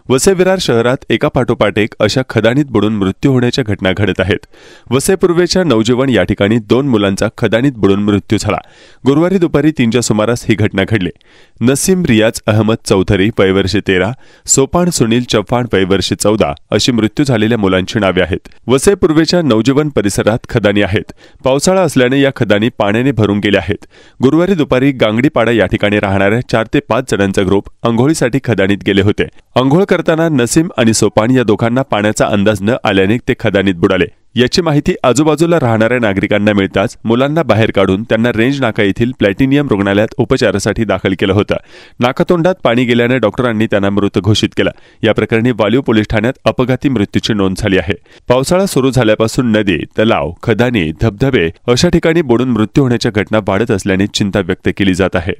वसई विरार शहरात एका पाठोपाठ एक अशा खदानीत बुडून मृत्यू होण्याच्या घटना घडत आहेत। वसई पूर्वेच्या नवजीवन या ठिकाणी 2 मुलांचा खदानीत बुडून मृत्यू झाला। गुरुवारी दुपारी 3च्या सुमारास ही घटना घडली। नसीम रियाज अहमद चौधरी वय वर्ष 13, सोपान सुनील चव्हाण वय वर्ष 14 अशी मृत्यू झालेल्या मुलांची नावे आहेत। वसई पूर्वेच्या नवजीवन परिसरात खदानी आहेत। पावसाळा असल्याने या खदानी पाण्याने भरून गेल्या आहेत। गुरुवारी दुपारी गांगडीपाडा या ठिकाणी राहणाऱ्या 4 ते 5 जणांचा ग्रुप अंघोळीसाठी खदानीत गेले होते। अंघोळ करताना नसीम आणि सोपान या दोघांना पाण्याचा अंदाज न आल्याने ते खदानीत बुडाले। याची माहिती आजूबाजूला राहणाऱ्या नागरिकांना मिळताच मुलांना बाहेर काढून त्यांना रेंज नाका येथील प्लॅटिनियम रुग्णालयात उपचारासाठी दाखल केलं होतं। नाकातोंडात पाणी गेल्याने डॉक्टरांनी त्यांना मृत घोषित केला। या प्रकरणी वालीव पोलीस ठाण्यात अपघाती मृत्यूची नोंद झाली आहे। पावसाळा सुरू झाल्यापासून नदी, तलाव, खदानी, धबधबे अशा ठिकाणी बुडून मृत्यू होण्याच्या घटना वाढत असल्याने चिंता व्यक्त केली जात आहे।